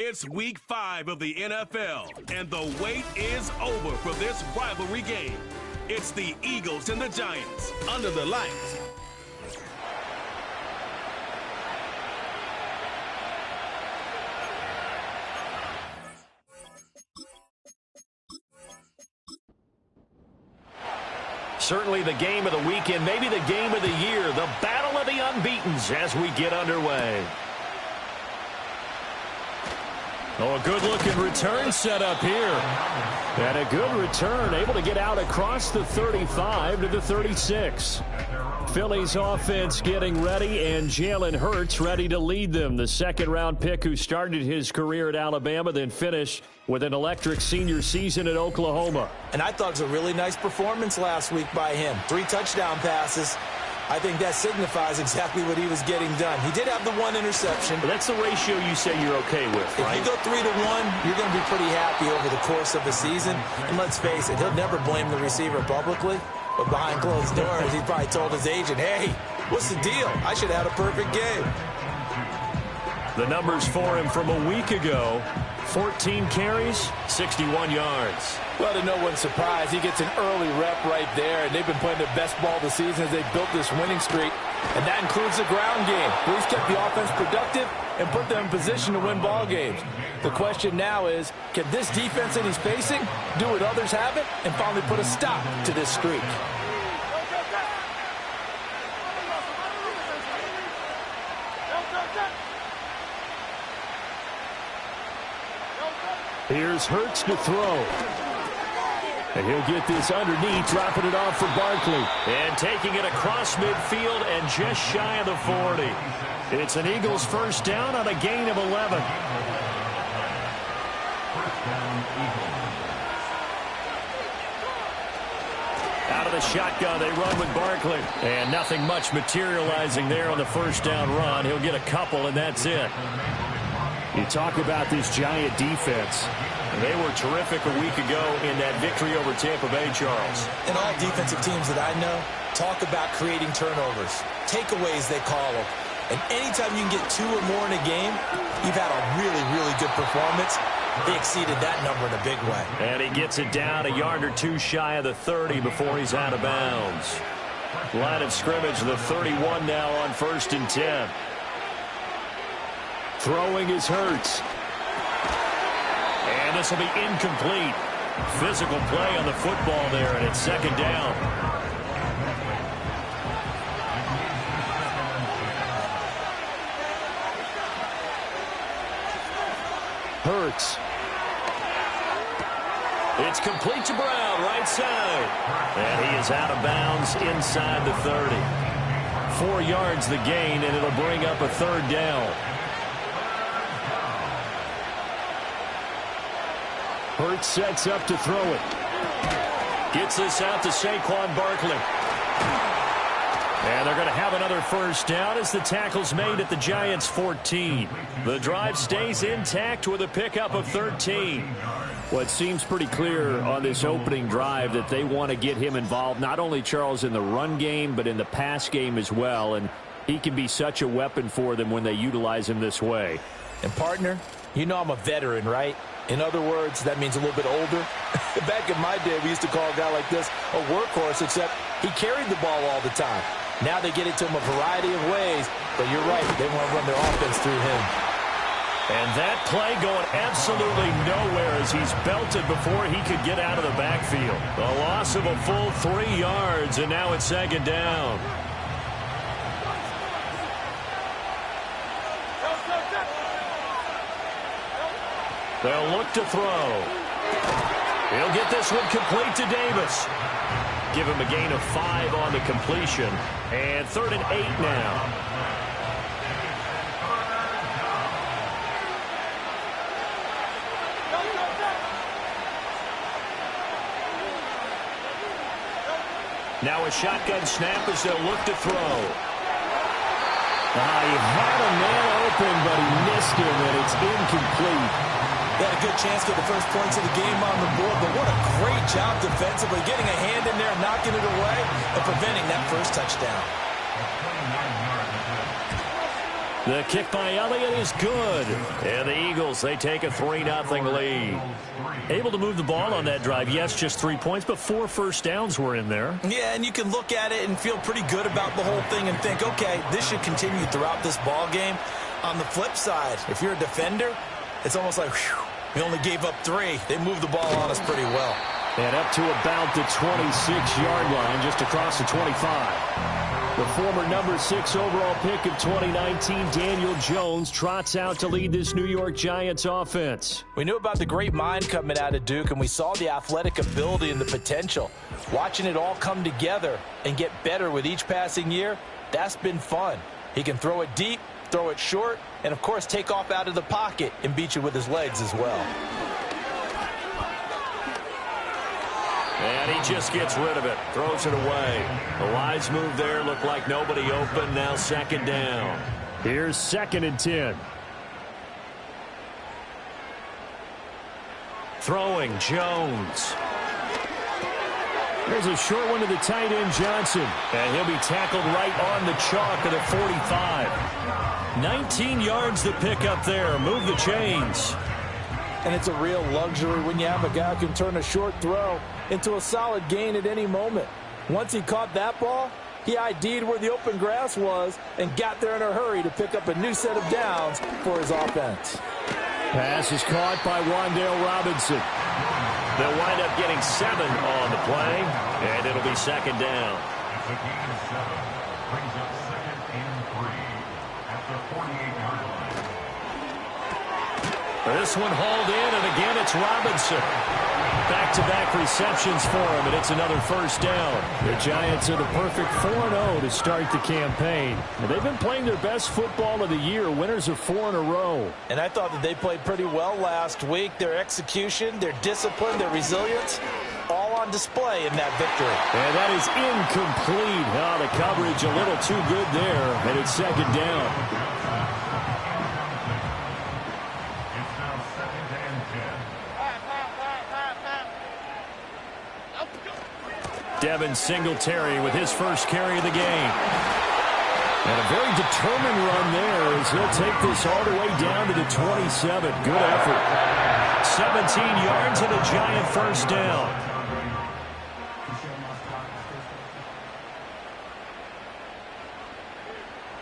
It's week 5 of the NFL, and the wait is over for this rivalry game. It's the Eagles and the Giants under the lights. certainly the game of the weekend, maybe the game of the year, the battle of the unbeatens as we get underway. Oh, a good-looking return set up here. And a good return, able to get out across the 35 to the 36. Phillies offense getting ready, and Jalen Hurts ready to lead them. The second-round pick who started his career at Alabama, then finished with an electric senior season at Oklahoma. And I thought it was a really nice performance last week by him. 3 touchdown passes. I think that signifies exactly what he was getting done. He did have the 1 interception. But that's the ratio you say you're okay with, right? If you go 3-1, you're going to be pretty happy over the course of the season. And let's face it, he'll never blame the receiver publicly. But behind closed doors, he probably told his agent, hey, what's the deal? I should have had a perfect game. The numbers for him from a week ago: 14 carries, 61 yards. Well, to no one's surprise, he gets an early rep right there, and they've been playing their best ball this season as they built this winning streak, and that includes the ground game. He's kept the offense productive and put them in position to win ball games. The question now is, can this defense that he's facing do what others haven't and finally put a stop to this streak? Here's Hurts to throw. And he'll get this underneath, dropping it off for Barkley. And taking it across midfield and just shy of the 40. It's an Eagles first down on a gain of 11. Out of the shotgun, they run with Barkley. And nothing much materializing there on the first down run. He'll get a couple, and that's it. You talk about this Giant defense. They were terrific a week ago in that victory over Tampa Bay, Charles. And all defensive teams that I know talk about creating turnovers. Takeaways, they call them. And anytime you can get 2 or more in a game, you've had a really, really good performance. They exceeded that number in a big way. And he gets it down a yard or 2 shy of the 30 before he's out of bounds. Line of scrimmage, the 31 now on 1st and 10. Throwing is Hurts. And this will be incomplete. Physical play on the football there, and it's second down. Hurts. It's complete to Brown, right side. And he is out of bounds inside the 30. 4 yards the gain, and it'll bring up a 3rd down. Hurts sets up to throw it. Gets this out to Saquon Barkley. And they're going to have another first down as the tackle's made at the Giants' 14. The drive stays intact with a pickup of 13. Well, it seems pretty clear on this opening drive that they want to get him involved, not only, Charles, in the run game, but in the pass game as well. And he can be such a weapon for them when they utilize him this way. And, partner, you know I'm a veteran, right? In other words, that means a little bit older. Back in my day, we used to call a guy like this a workhorse, except he carried the ball all the time. Now they get it to him a variety of ways, but you're right, they want to run their offense through him. And that play going absolutely nowhere as he's belted before he could get out of the backfield. A loss of a full 3 yards, and now it's second down. They'll look to throw. He'll get this one complete to Davis. Give him a gain of 5 on the completion. And 3rd and 8 now. Now a shotgun snap as they'll look to throw. He had a man open, but he missed him, and it's incomplete. They had a good chance to get the first points of the game on the board, but what a great job defensively, getting a hand in there, knocking it away, and preventing that first touchdown. The kick by Elliott is good. And the Eagles, they take a 3-0 lead. Able to move the ball on that drive. Yes, just 3 points, but 4 first downs were in there. Yeah, and you can look at it and feel pretty good about the whole thing and think, okay, this should continue throughout this ball game. On the flip side, if you're a defender, it's almost like, whew, we only gave up 3. They moved the ball on us pretty well. And up to about the 26-yard line, just across the 25. The former number 6 overall pick of 2019, Daniel Jones, trots out to lead this New York Giants offense. We knew about the great mind coming out of Duke, and we saw the athletic ability and the potential. Watching it all come together and get better with each passing year, that's been fun. He can throw it deep, throw it short, and, of course, take off out of the pocket and beat you with his legs as well. And he just gets rid of it, throws it away. A wise move there, looked like nobody open, now second down. Here's 2nd and 10. Throwing, Jones. There's a short one to the tight end, Johnson. And he'll be tackled right on the chalk at the 45. 19 yards to pick up there. Move the chains. And it's a real luxury when you have a guy who can turn a short throw into a solid gain at any moment. Once he caught that ball, he ID'd where the open grass was and got there in a hurry to pick up a new set of downs for his offense. Pass is caught by Wan'Dale Robinson. They'll wind up getting 7 on the play, and it'll be second down. It's a gain of 7. Brings up 2nd and 3 at the 48-yard line. This one hauled in, and again it's Robinson. Back-to-back receptions for him, and it's another first down. The Giants are the perfect 4-0 to start the campaign. And they've been playing their best football of the year, winners of 4 in a row. And I thought that they played pretty well last week. Their execution, their discipline, their resilience, all on display in that victory. And that is incomplete. Oh, the coverage a little too good there, and it's second down. Devin Singletary with his first carry of the game. And a very determined run there as he'll take this all the way down to the 27. Good effort. 17 yards and a Giant first down.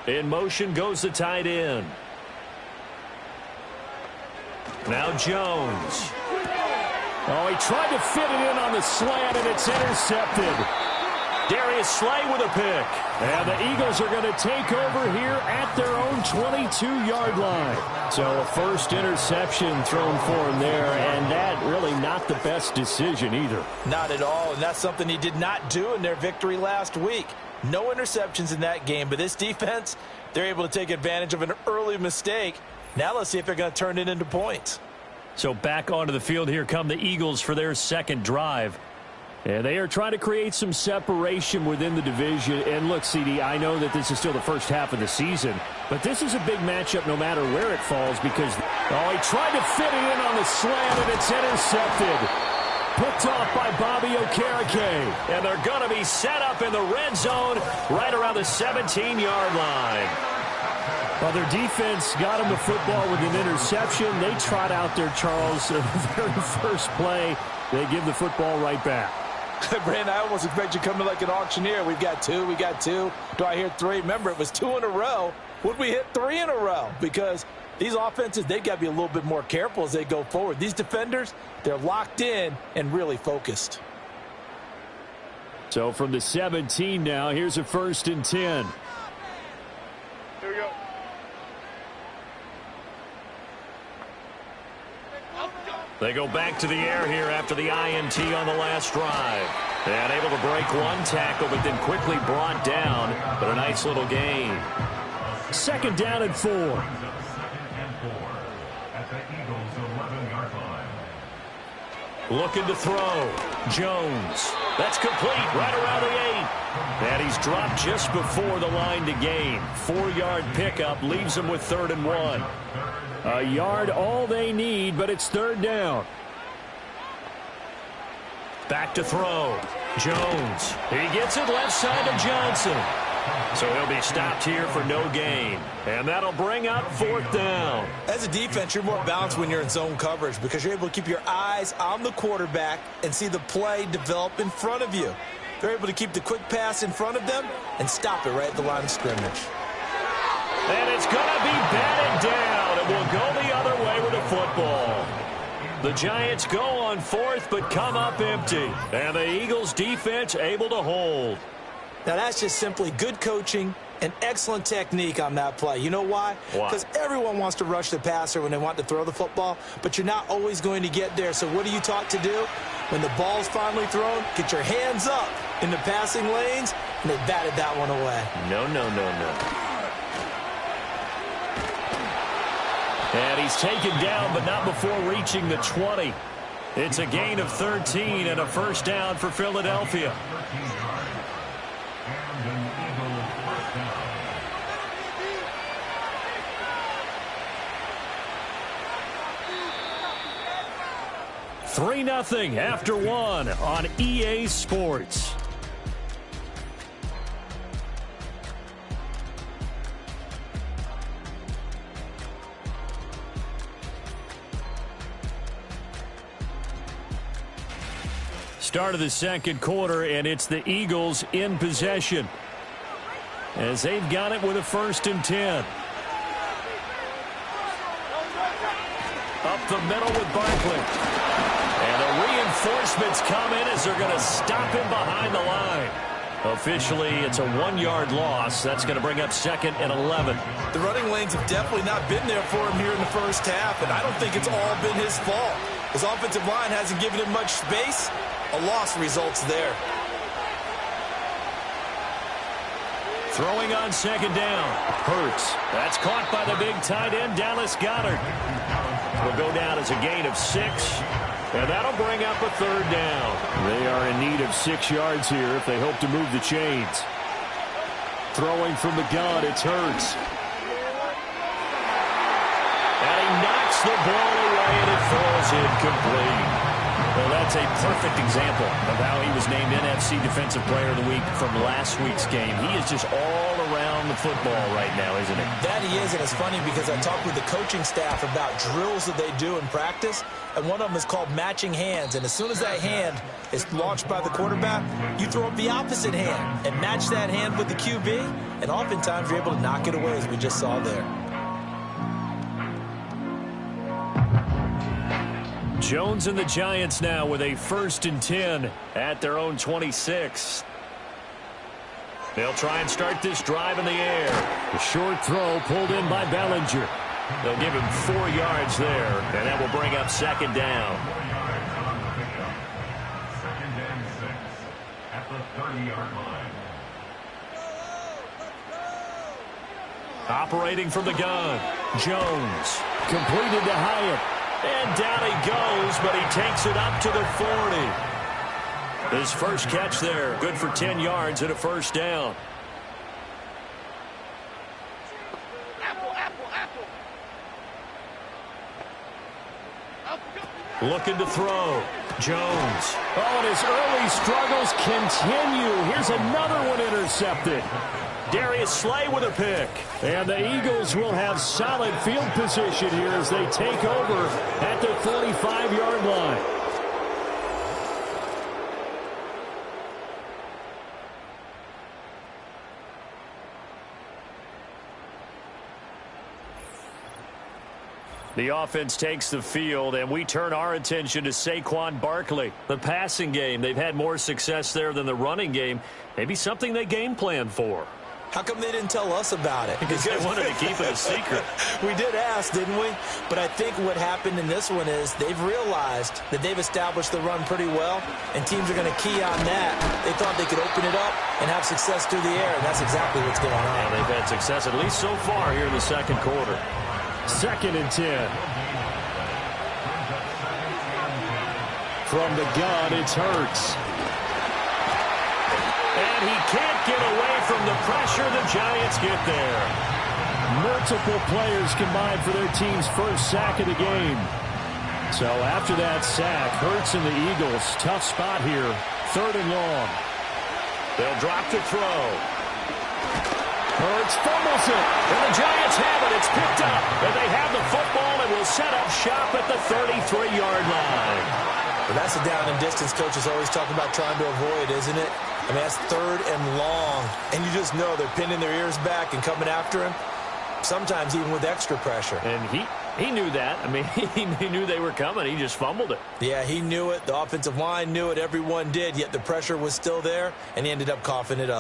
In motion goes the tight end. Now Jones. Oh, he tried to fit it in on the slant, and it's intercepted. Darius Slay with a pick. And the Eagles are going to take over here at their own 22-yard line. So a first interception thrown for him there, and that really not the best decision either. Not at all, and that's something he did not do in their victory last week. No interceptions in that game, but this defense, they're able to take advantage of an early mistake. Now let's see if they're going to turn it into points. So back onto the field here come the Eagles for their second drive. And they are trying to create some separation within the division. And look, CD, I know that this is still the first half of the season, but this is a big matchup no matter where it falls because, oh, he tried to fit it in on the slant, and it's intercepted. Picked off by Bobby Okereke. And they're going to be set up in the red zone right around the 17-yard line. Well, their defense got them the football with an interception. They trot out there, Charles, the very first play. They give the football right back. Brandon, I almost expect you coming like an auctioneer. We've got 2, we got 2. Do I hear 3? Remember, it was 2 in a row. Would we hit 3 in a row? Because these offenses, they got to be a little bit more careful as they go forward. These defenders, they're locked in and really focused. So from the 17 now, here's a 1st and 10. Here we go. They go back to the air here after the INT on the last drive. And able to break one tackle, but then quickly brought down. But a nice little gain. 2nd down and 4. 2nd and 4 at the Eagles' 11-yard line. Looking to throw. Jones. That's complete right around the 8. And he's dropped just before the line to gain. 4-yard pickup leaves him with 3rd and 1. A yard all they need, but it's 3rd down. Back to throw. Jones. He gets it left side to Johnson. So he'll be stopped here for no gain. And that'll bring up 4th down. As a defense, you're more balanced when you're in zone coverage because you're able to keep your eyes on the quarterback and see the play develop in front of you. They're able to keep the quick pass in front of them and stop it right at the line of scrimmage. And it's going to be batted down, and we'll go the other way with the football. The Giants go on fourth, but come up empty. And the Eagles defense able to hold. Now, that's just simply good coaching and excellent technique on that play. You know why? Why? Because everyone wants to rush the passer when they want to throw the football, but you're not always going to get there. So what are you taught to do? When the ball's finally thrown, get your hands up in the passing lanes, and they batted that one away. No. And he's taken down, but not before reaching the 20. It's a gain of 13 and a first down for Philadelphia. 3-0 after one on EA Sports. Start of the second quarter, and it's the Eagles in possession as they've got it with a 1st and 10. Up the middle with Barkley. And the reinforcements come in as they're going to stop him behind the line. Officially, it's a 1-yard loss. That's going to bring up 2nd and 11. The running lanes have definitely not been there for him here in the first half, and I don't think it's all been his fault. His offensive line hasn't given him much space. A loss results there. Throwing on 2nd down. Hurts. That's caught by the big tight end, Dallas Goedert. Will go down as a gain of 6. And that'll bring up a 3rd down. They are in need of 6 yards here if they hope to move the chains. Throwing from the gun, it's Hurts. And he knocks the ball away, and it falls incomplete. Well, that's a perfect example of how he was named NFC Defensive Player of the Week from last week's game. He is just all around the football right now, isn't he? That he is, and it's funny because I talked with the coaching staff about drills that they do in practice, and one of them is called matching hands. And as soon as that hand is launched by the quarterback, you throw up the opposite hand and match that hand with the QB, and oftentimes you're able to knock it away, as we just saw there. Jones and the Giants now with a 1st and 10 at their own 26. They'll try and start this drive in the air. A short throw pulled in by Bellinger. They'll give him 4 yards there, and that will bring up 2nd down. 2nd and 6 at the 30-yard line. Operating from the gun, Jones. Completed to Hyatt. And down he goes, but he takes it up to the 40. His first catch there, good for 10 yards and a 1st down. Looking to throw. Jones. Oh, and his early struggles continue. Here's another one intercepted. Darius Slay with a pick. And the Eagles will have solid field position here as they take over at the 45-yard line. The offense takes the field, and we turn our attention to Saquon Barkley. The passing game, they've had more success there than the running game. Maybe something they game plan for. How come they didn't tell us about it? Because they wanted to keep it a secret. We did ask, didn't we? But I think what happened in this one is they've realized that they've established the run pretty well, and teams are going to key on that. They thought they could open it up and have success through the air, and that's exactly what's going on. And they've had success, at least so far, here in the second quarter. 2nd and 10. From the gun, it's Hurts. And he can't get away from the pressure. The Giants get there. Multiple players combined for their team's first sack of the game. So after that sack, Hurts and the Eagles, tough spot here. 3rd and long. They'll drop to throw. Hurts fumbles it. And the Giants have it. It's picked up. And they have the football and will set up shop at the 33-yard line. Well, that's a down and distance coaches always talk about trying to avoid, isn't it? I mean, that's 3rd and long. And you just know they're pinning their ears back and coming after him, sometimes even with extra pressure. And He knew that. I mean, he knew they were coming. He just fumbled it. Yeah, he knew it. The offensive line knew it. Everyone did, yet the pressure was still there, and he ended up coughing it up.